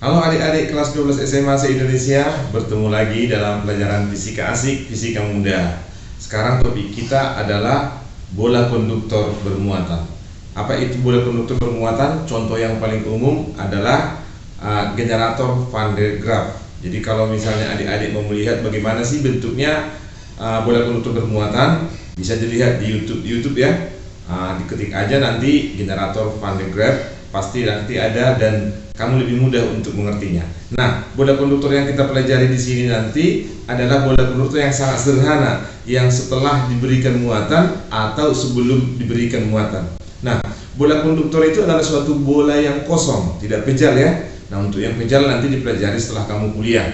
Halo adik-adik kelas 12 SMA se-Indonesia, bertemu lagi dalam pelajaran Fisika Asik, Fisika Mudah. Sekarang topik kita adalah bola konduktor bermuatan. Apa itu bola konduktor bermuatan? Contoh yang paling umum adalah generator Van der Graaf. Jadi kalau misalnya adik-adik mau melihat bagaimana sih bentuknya bola konduktor bermuatan, bisa dilihat di YouTube ya. Diketik aja nanti generator Van der Graaf, pasti nanti ada dan kamu lebih mudah untuk mengertinya. Nah, bola konduktor yang kita pelajari di sini nanti adalah bola konduktor yang sangat sederhana, yang setelah diberikan muatan atau sebelum diberikan muatan. Nah, bola konduktor itu adalah suatu bola yang kosong, tidak pejal ya. Nah, untuk yang pejal nanti dipelajari setelah kamu kuliah.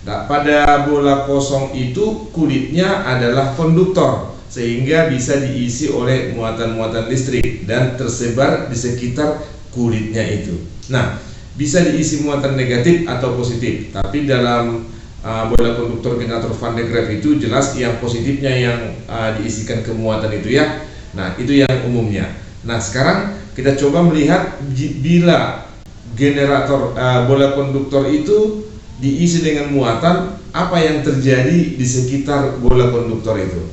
Nah, pada bola kosong itu kulitnya adalah konduktor, sehingga bisa diisi oleh muatan-muatan listrik dan tersebar di sekitar kulitnya itu. Nah, bisa diisi muatan negatif atau positif, tapi dalam bola konduktor generator Van der Graaf itu jelas yang positifnya yang diisikan ke muatan itu ya. Nah, itu yang umumnya. Nah, sekarang kita coba melihat bila generator bola konduktor itu diisi dengan muatan, apa yang terjadi di sekitar bola konduktor itu.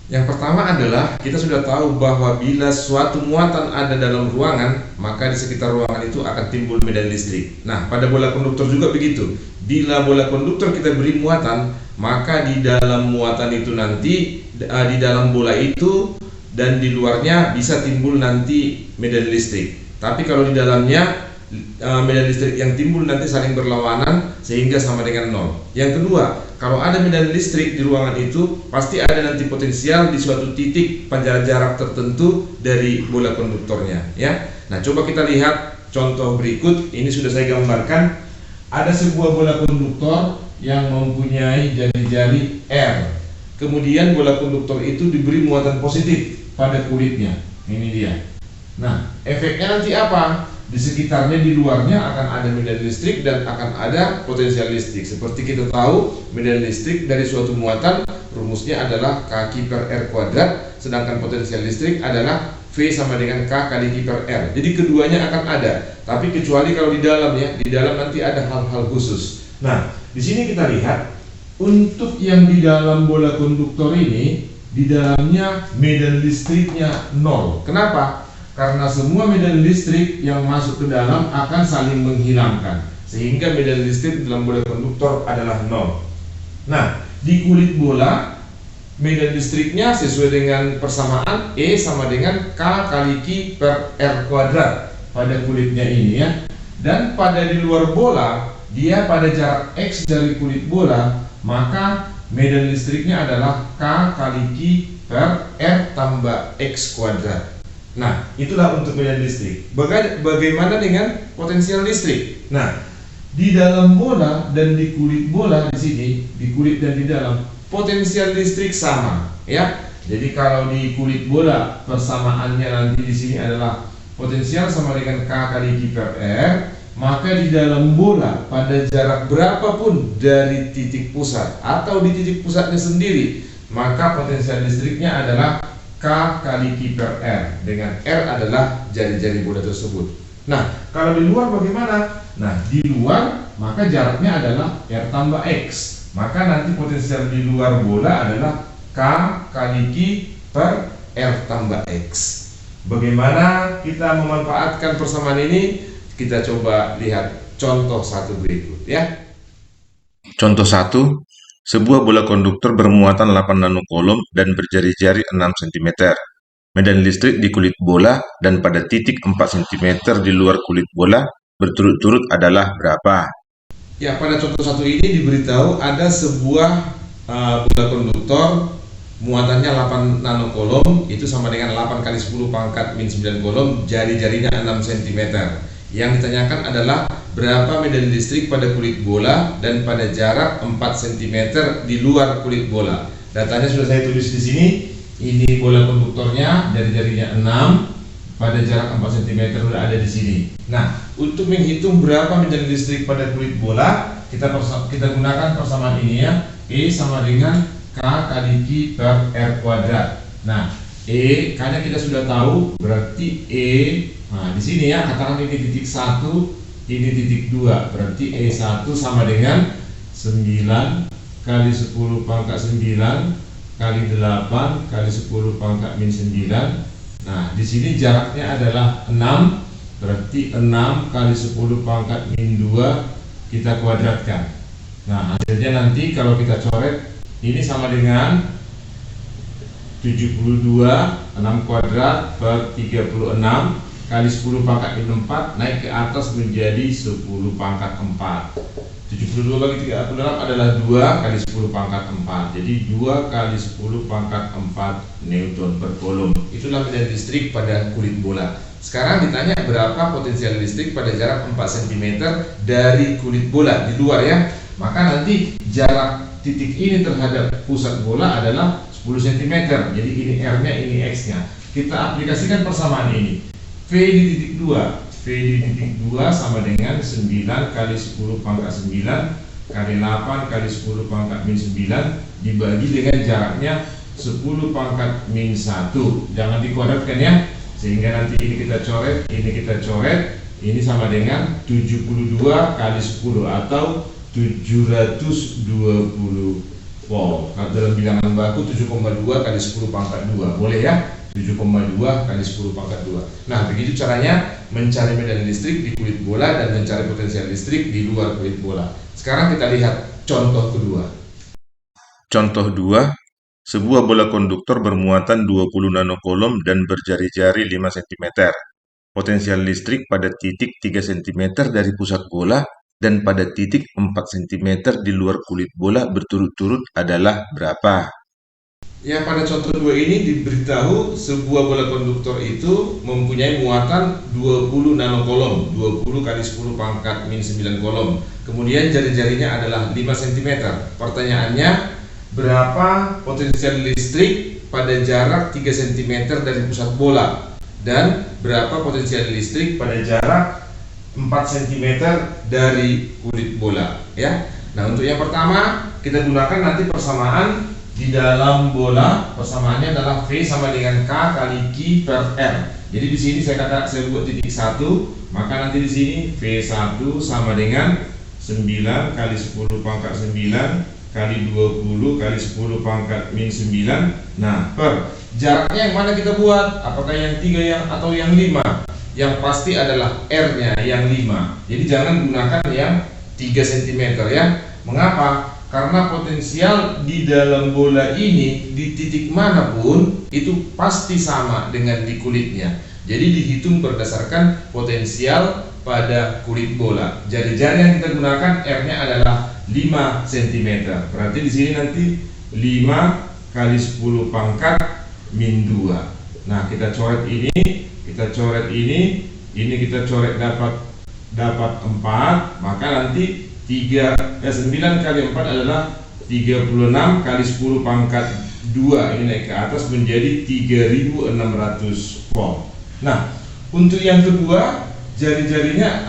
Yang pertama adalah kita sudah tahu bahwa bila suatu muatan ada dalam ruangan, maka di sekitar ruangan itu akan timbul medan listrik. Nah, pada bola konduktor juga begitu. Bila bola konduktor kita beri muatan, maka di dalam muatan itu nanti di dalam bola itu dan di luarnya bisa timbul nanti medan listrik. Tapi kalau di dalamnya medan listrik yang timbul nanti saling berlawanan sehingga sama dengan nol. Yang kedua, kalau ada medan listrik di ruangan itu pasti ada nanti potensial di suatu titik pada jarak tertentu dari bola konduktornya ya. Nah, coba kita lihat contoh berikut. Ini sudah saya gambarkan. Ada sebuah bola konduktor yang mempunyai jari-jari R. Kemudian bola konduktor itu diberi muatan positif pada kulitnya. Ini dia. Nah, efeknya nanti apa? Di sekitarnya, di luarnya akan ada medan listrik dan akan ada potensial listrik. Seperti kita tahu, medan listrik dari suatu muatan rumusnya adalah K per R kuadrat, sedangkan potensial listrik adalah V sama dengan K kali Q per R. Jadi keduanya akan ada, tapi kecuali kalau di dalam ya, di dalam nanti ada hal-hal khusus. Nah, di sini kita lihat untuk yang di dalam bola konduktor ini, di dalamnya medan listriknya 0. Kenapa? Karena semua medan listrik yang masuk ke dalam akan saling menghilangkan, sehingga medan listrik dalam bola konduktor adalah 0. Nah, di kulit bola medan listriknya sesuai dengan persamaan E sama dengan K kali Q per R kuadrat pada kulitnya ini ya. Dan pada di luar bola, dia pada jarak X dari kulit bola, maka medan listriknya adalah K kali Q per R tambah X kuadrat. Nah, itulah untuk medan listrik. Bagaimana dengan potensial listrik? Nah, di dalam bola dan di kulit bola di sini, di kulit dan di dalam, potensial listrik sama, ya. Jadi kalau di kulit bola persamaannya nanti di sini adalah potensial sama dengan K kali Q per R, maka di dalam bola pada jarak berapapun dari titik pusat atau di titik pusatnya sendiri, maka potensial listriknya adalah K kali Q per R, dengan R adalah jari-jari bola tersebut. Nah, kalau di luar bagaimana? Nah, di luar maka jaraknya adalah R tambah X. Maka nanti potensial di luar bola adalah K kali Q per R tambah X. Bagaimana kita memanfaatkan persamaan ini? Kita coba lihat contoh satu berikut ya. Contoh 1. Sebuah bola konduktor bermuatan 8 nanocoulomb dan berjari-jari 6 cm. Medan listrik di kulit bola dan pada titik 4 cm di luar kulit bola berturut-turut adalah berapa? Ya, pada contoh satu ini diberitahu ada sebuah bola konduktor muatannya 8 nanocoulomb, itu sama dengan 8 kali 10 pangkat min 9 coulomb, jari-jarinya 6 cm. Yang ditanyakan adalah berapa medan listrik pada kulit bola dan pada jarak 4 cm di luar kulit bola. Datanya sudah saya tulis di sini. Ini bola konduktornya, jari-jarinya 6, pada jarak 4 cm sudah ada di sini. Nah, untuk menghitung berapa medan listrik pada kulit bola, kita gunakan persamaan ini ya. E sama dengan K kali Q per R kuadrat. Nah, E karena kita sudah tahu berarti E. Nah, di sini ya, katakan ini titik 1, ini titik 2, berarti E1 sama dengan 9 kali 10 pangkat 9 kali 8 kali 10 pangkat min 9. Nah, di sini jaraknya adalah 6, berarti 6 kali 10 pangkat min 2 kita kuadratkan. Nah, hasilnya nanti kalau kita coret ini sama dengan 72, 6 kuadrat per 36 kali 10 pangkat min 4 naik ke atas menjadi 10 pangkat 4. 72 bagi 36 adalah 2 kali 10 pangkat 4. Jadi 2 kali 10 pangkat 4 Newton per Coulomb. Itulah medan listrik pada kulit bola. Sekarang ditanya berapa potensial listrik pada jarak 4 cm dari kulit bola di luar ya. Maka nanti jarak titik ini terhadap pusat bola adalah 10 cm. Jadi ini R-nya, ini X-nya. Kita aplikasikan persamaan ini. V di titik 2. V di titik 2 sama dengan 9 kali 10 pangkat 9 kali 8 kali 10 pangkat min 9 dibagi dengan jaraknya 10 pangkat min 1. Jangan dikuadratkan ya, sehingga nanti ini kita coret, ini kita coret. Ini sama dengan 72 kali 10 atau 720 volt. Kalau dalam bilangan baku 7,2 kali 10 pangkat 2. Boleh ya? 7,2 kali 10 pangkat 2. Nah, begitu caranya mencari medan listrik di kulit bola dan mencari potensial listrik di luar kulit bola. Sekarang kita lihat contoh kedua. Contoh 2, sebuah bola konduktor bermuatan 20 nanocoulomb dan berjari-jari 5 cm. Potensial listrik pada titik 3 cm dari pusat bola dan pada titik 4 cm di luar kulit bola berturut-turut adalah berapa? Ya, pada contoh 2 ini diberitahu sebuah bola konduktor itu mempunyai muatan 20 nanocoulomb, 20 kali 10 pangkat min 9 coulomb. Kemudian jari-jarinya adalah 5 cm. Pertanyaannya, berapa potensial listrik pada jarak 3 cm dari pusat bola? Dan berapa potensial listrik pada jarak 4 cm dari kulit bola? Ya. Nah, untuk yang pertama kita gunakan nanti persamaan. Di dalam bola persamaannya adalah V sama dengan K kali Q per R. Jadi di sini saya buat titik 1, maka nanti di sini V1 sama dengan 9 kali 10 pangkat 9 kali 20 kali 10 pangkat min 9. Nah, per jaraknya yang mana kita buat? Apakah yang 3 atau yang 5? Yang pasti adalah R-nya yang 5. Jadi jangan gunakan yang 3 cm ya. Mengapa? Karena potensial di dalam bola ini di titik manapun itu pasti sama dengan di kulitnya. Jadi dihitung berdasarkan potensial pada kulit bola. Jari-jari yang kita gunakan R-nya adalah 5 cm. Berarti di sini nanti 5 kali 10 pangkat min 2. Nah, kita coret ini, kita coret ini kita coret dapat 4, maka nanti 9 kali 4 adalah 36 kali 10 pangkat 2. Ini naik ke atas menjadi 3600 volt. Nah, untuk yang kedua jari-jarinya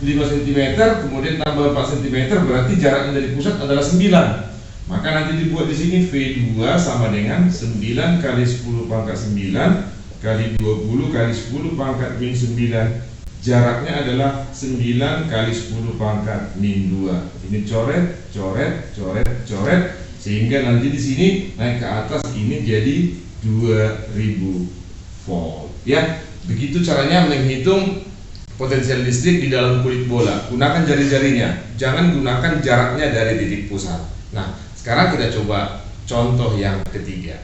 5 cm kemudian tambah 4 cm, berarti jaraknya dari pusat adalah 9. Maka nanti dibuat di sini V2 sama dengan 9 kali 10 pangkat 9 kali 20 kali 10 pangkat min 9. Jaraknya adalah 9 kali 10 pangkat min 2. Ini coret, coret, coret, coret, sehingga nanti di sini naik ke atas ini jadi 2000 volt. Ya, begitu caranya menghitung potensial listrik di dalam kulit bola. Gunakan jari-jarinya, jangan gunakan jaraknya dari titik pusat. Nah, sekarang kita coba contoh yang ketiga.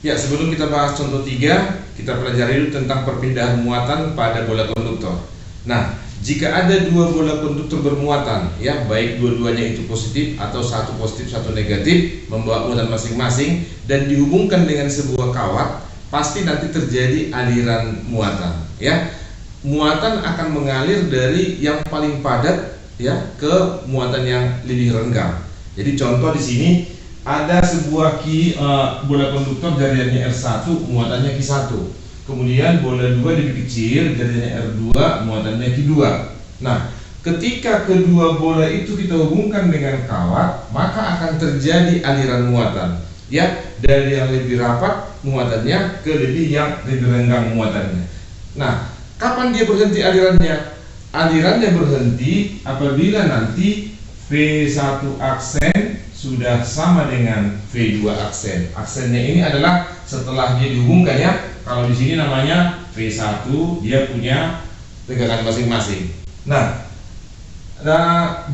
Ya, sebelum kita bahas contoh 3, kita pelajari dulu tentang perpindahan muatan pada bola konduktor. Nah, jika ada dua bola konduktor bermuatan, ya, baik dua-duanya itu positif atau satu positif satu negatif, membawa muatan masing-masing dan dihubungkan dengan sebuah kawat, pasti nanti terjadi aliran muatan, ya. Muatan akan mengalir dari yang paling padat, ya, ke muatan yang lebih renggang. Jadi contoh di sini ada sebuah bola konduktor jariannya R1, muatannya Q1. Kemudian bola 2 lebih kecil, jariannya R2, muatannya Q2. Nah, ketika kedua bola itu kita hubungkan dengan kawat, maka akan terjadi aliran muatan. Ya, dari yang lebih rapat muatannya ke yang lebih renggang muatannya. Nah, kapan dia berhenti alirannya? alirannya berhenti apabila nanti V1 aksen sudah sama dengan V2 aksen. Aksennya ini adalah setelah dia dihubungkan ya. Kalau di sini namanya V1, dia punya tegangan masing-masing. Nah,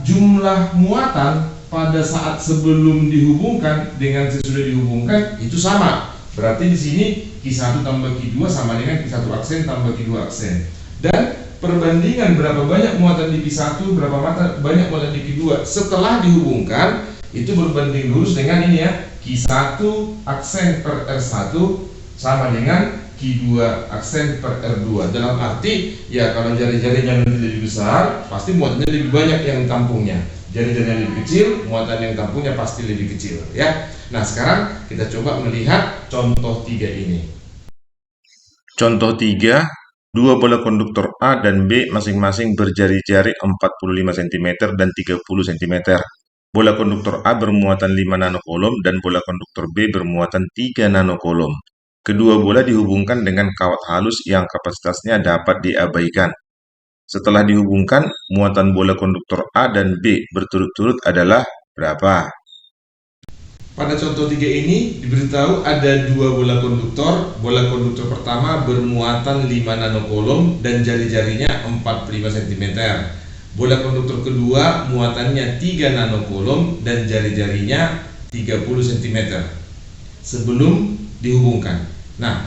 jumlah muatan pada saat sebelum dihubungkan dengan sesudah dihubungkan itu sama. Berarti di sini Q1 tambah Q2 sama dengan Q1 aksen tambah Q2 aksen. Dan perbandingan berapa banyak muatan di Q1, berapa banyak muatan di Q2 setelah dihubungkan itu berbanding lurus dengan ini ya, Q1 aksen per R1 sama dengan Q2 aksen per R2. Dalam arti ya kalau jari-jarinya lebih besar pasti muatannya lebih banyak yang tampungnya. Jari-jarinya lebih kecil, muatan yang tampungnya pasti lebih kecil ya. Nah, sekarang kita coba melihat contoh 3 ini. Contoh 3, dua bola konduktor A dan B masing-masing berjari-jari 45 cm dan 30 cm. Bola konduktor A bermuatan 5 nanokolom dan bola konduktor B bermuatan 3 nanokolom. Kedua bola dihubungkan dengan kawat halus yang kapasitasnya dapat diabaikan. Setelah dihubungkan, muatan bola konduktor A dan B berturut-turut adalah berapa? Pada contoh 3 ini diberitahu ada dua bola konduktor. Bola konduktor pertama bermuatan 5 nanokolom dan jari-jarinya 45 cm. Bola konduktor kedua muatannya 3 nanokolom dan jari-jarinya 30 cm sebelum dihubungkan. Nah,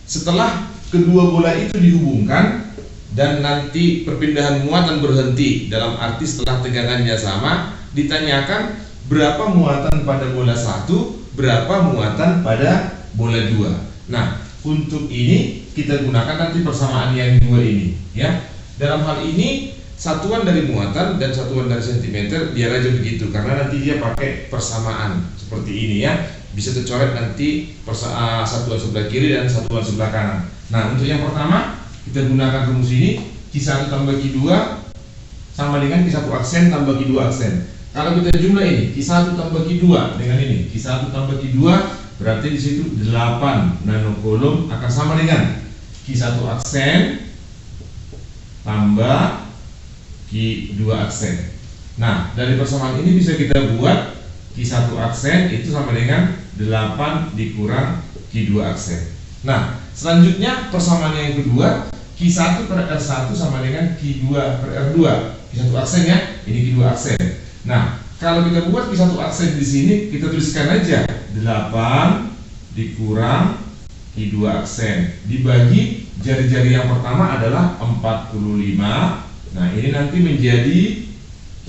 setelah kedua bola itu dihubungkan dan nanti perpindahan muatan berhenti, dalam arti setelah tegangannya sama, ditanyakan berapa muatan pada bola 1, berapa muatan pada bola 2. Nah, untuk ini kita gunakan nanti persamaan yang dua ini ya. Dalam hal ini satuan dari muatan dan satuan dari sentimeter biar aja begitu, karena nanti dia pakai persamaan seperti ini ya. Bisa tercoret nanti satuan sebelah kiri dan satuan sebelah kanan. Nah, untuk yang pertama kita gunakan rumus ini, Q1 tambah Q2 sama dengan Q1 aksen tambah Q2 aksen. Kalau kita jumlah ini, Q1 tambah Q2 dengan ini, Q1 tambah Q2 berarti di situ 8 nanokolom akan sama dengan Q1 aksen tambah Q2 aksen. Nah, dari persamaan ini bisa kita buat Q1 aksen itu sama dengan 8 dikurang Q2 aksen. Nah, selanjutnya persamaan yang kedua, Q1 per R1 sama dengan Q2 per R2. Q1 aksen ya, ini Q2 aksen. Nah, kalau kita buat Q1 aksen di sini, kita tuliskan aja 8 dikurang Q2 aksen dibagi jari-jari yang pertama adalah 45. Nah, ini nanti menjadi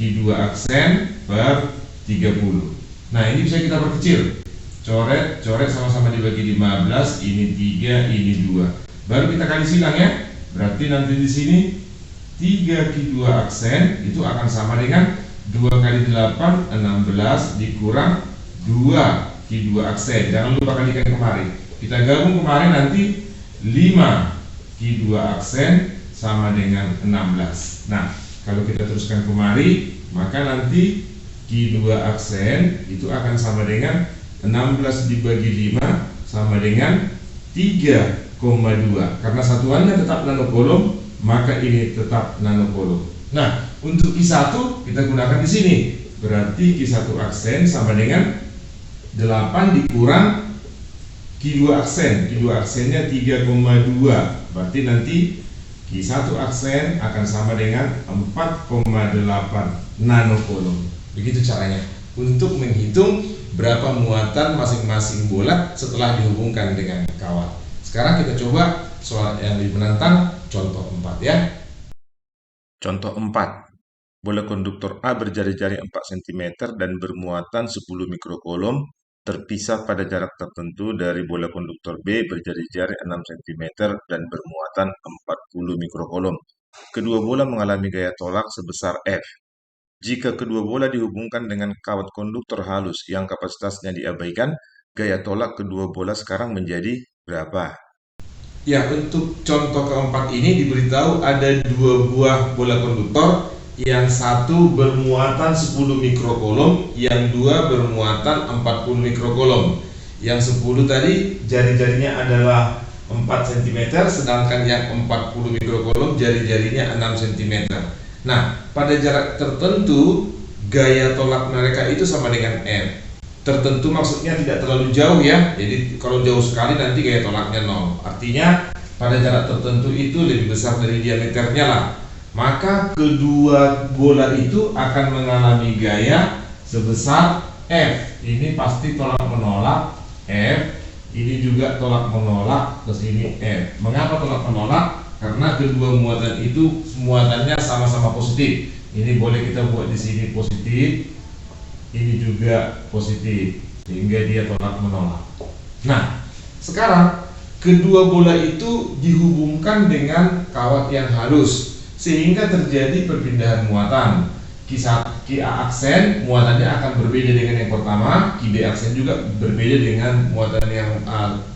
Q2 aksen per 30. Nah, ini bisa kita perkecil. Coret sama-sama dibagi 15, ini 3, ini 2. Baru kita kali silang ya. Berarti nanti di sini 3 Q2 aksen itu akan sama dengan 2 kali 8, 16 dikurang 2 Q2 aksen. Jangan lupa kalikan kemarin. Kita gabung kemarin nanti 5 Q2 aksen sama dengan 16. Nah, kalau kita teruskan kemari, maka nanti Q2 aksen itu akan sama dengan 16 dibagi 5 sama dengan 3,2. Karena satuannya tetap nanokolom, maka ini tetap nanokolom. Nah, untuk Q1 kita gunakan di sini. Berarti Q1 aksen sama dengan 8 dikurang Q2 aksen. Q2 aksennya 3,2. Berarti nanti Q1 aksen akan sama dengan 4,8 nanokolom. Begitu caranya untuk menghitung berapa muatan masing-masing bola setelah dihubungkan dengan kawat. Sekarang kita coba soal yang lebih menantang, contoh 4 ya. Contoh 4. Bola konduktor A berjari-jari 4 cm dan bermuatan 10 mikrokolom terpisah pada jarak tertentu dari bola konduktor B berjari-jari 6 cm dan bermuatan 40 mikrokolom. Kedua bola mengalami gaya tolak sebesar F. Jika kedua bola dihubungkan dengan kawat konduktor halus yang kapasitasnya diabaikan, gaya tolak kedua bola sekarang menjadi berapa? Ya, untuk contoh keempat ini diberitahu ada dua buah bola konduktor, yang satu bermuatan 10 mikrokolom, yang dua bermuatan 40 mikrokolom. Yang 10 tadi jari-jarinya adalah 4 cm, sedangkan yang 40 mikrokolom jari-jarinya 6 cm. Nah, pada jarak tertentu gaya tolak mereka itu sama dengan F. Tertentu maksudnya tidak terlalu jauh ya. Jadi kalau jauh sekali nanti gaya tolaknya 0. Artinya pada jarak tertentu itu lebih besar dari diameternya lah. Maka kedua bola itu akan mengalami gaya sebesar F. Ini pasti tolak menolak F. Ini juga tolak menolak, terus ini F. Mengapa tolak menolak? Karena kedua muatan itu muatannya sama-sama positif. Ini boleh kita buat di sini positif, ini juga positif, sehingga dia tolak menolak. Nah, sekarang kedua bola itu dihubungkan dengan kawat yang halus, sehingga terjadi perpindahan muatan. Ki A aksen muatannya akan berbeda dengan yang pertama, Ki B aksen juga berbeda dengan muatan yang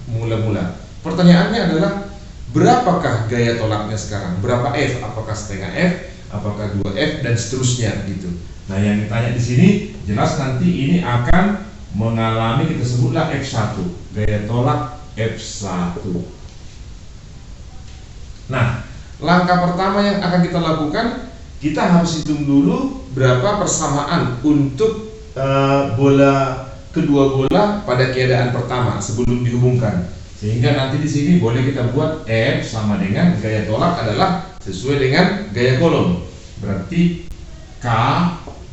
mula-mula. Pertanyaannya adalah berapakah gaya tolaknya sekarang? Berapa F? Apakah setengah F? Apakah 2F dan seterusnya gitu. Nah, yang ditanya di sini jelas nanti ini akan mengalami, kita sebutlah F1, gaya tolak F1. Nah, langkah pertama yang akan kita lakukan, kita harus hitung dulu berapa persamaan untuk kedua bola pada keadaan pertama sebelum dihubungkan. Sehingga nanti di sini boleh kita buat F sama dengan gaya tolak adalah sesuai dengan gaya kolom. Berarti K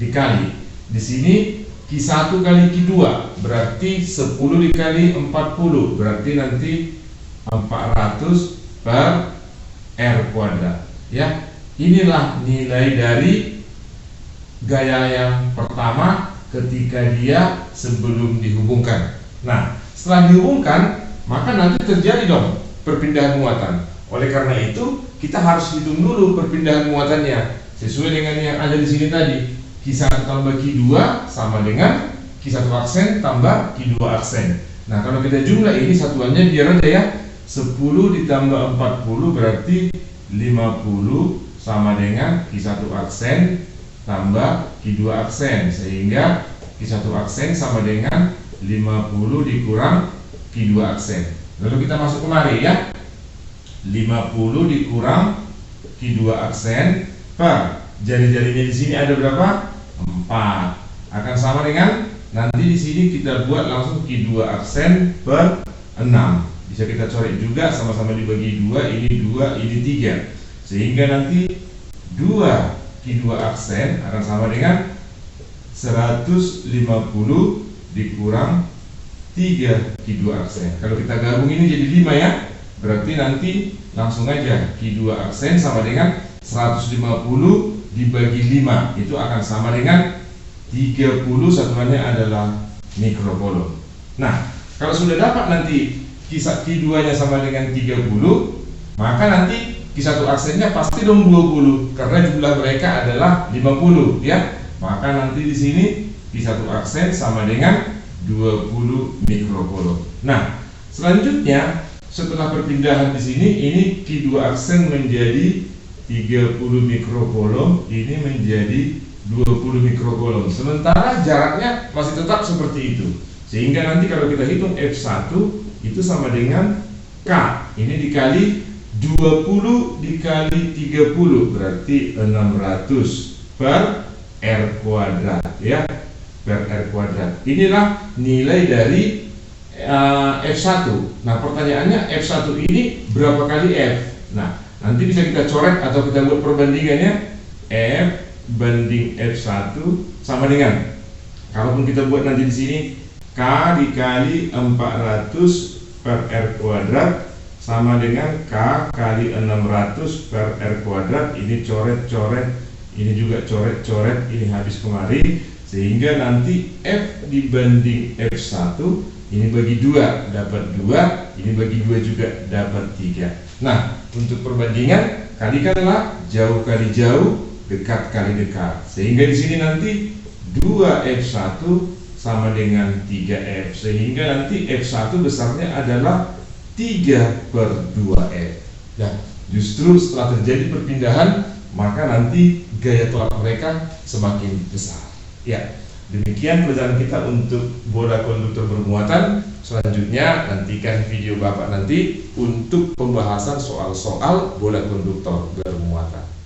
dikali di sini Q1 kali Q2 berarti 10 dikali 40 berarti nanti 400 per R kuadrat ya. Inilah nilai dari gaya yang pertama ketika dia sebelum dihubungkan. Nah, setelah dihubungkan maka nanti terjadi dong perpindahan muatan. Oleh karena itu kita harus hitung dulu perpindahan muatannya sesuai dengan yang ada di sini tadi. Q1 tambah Q2 sama dengan Q1 aksen tambah Q2 aksen. Nah, kalau kita jumlah ini satuannya biar ada ya. 10 ditambah 40 berarti 50 sama dengan Q1 aksen tambah Q2 aksen, sehingga Q1 aksen sama dengan 50 dikurang Q2 aksen. Lalu kita masuk kemari ya. 50 dikurang Q2 aksen per jari-jarinya di sini ada berapa? 4. Akan sama dengan nanti di sini kita buat langsung Q2 aksen per 6. Bisa kita coret juga sama-sama dibagi 2, ini 2, ini 3. Sehingga nanti 2 Q2 aksen akan sama dengan 150 dikurang 3 Q2 aksen. Kalau kita gabung ini jadi 5 ya. Berarti nanti langsung aja Q2 aksen sama dengan 150 dibagi 5 itu akan sama dengan 30, satuannya adalah mikrokolom. Nah, kalau sudah dapat nanti Q2 nya sama dengan 30, maka nanti Q1 aksennya pasti dong 20 karena jumlah mereka adalah 50 ya. Maka nanti di sini Q1 aksen sama dengan 20 mikrokolom. Nah, selanjutnya setelah perpindahan di sini ini Q2 aksen menjadi 30 mikrokolom, ini menjadi 20 mikrokolom. Sementara jaraknya masih tetap seperti itu. Sehingga nanti kalau kita hitung F1 itu sama dengan K. Ini dikali 20 dikali 30 berarti 600 per R kuadrat ya. Per R kuadrat. Inilah nilai dari F1. Nah, pertanyaannya F1 ini berapa kali F? Nah, nanti bisa kita coret atau kita buat perbandingannya. F banding F1 sama dengan, kalaupun kita buat nanti di sini K dikali 400 per R kuadrat sama dengan K kali 600 per R kuadrat. Ini coret-coret, ini juga coret-coret, ini habis kemari. Sehingga nanti F dibanding F1 ini bagi 2 dapat 2, ini bagi 2 juga dapat 3. Nah, untuk perbandingan kalikanlah jauh kali jauh, dekat kali dekat. Sehingga di sini nanti 2F1 sama dengan 3F. Sehingga nanti F1 besarnya adalah 3 per 2F. Nah, justru setelah terjadi perpindahan, maka nanti gaya tolak mereka semakin besar. Ya, Demikian pelajaran kita untuk bola konduktor bermuatan. Selanjutnya nantikan video Bapak nanti untuk pembahasan soal-soal bola konduktor bermuatan.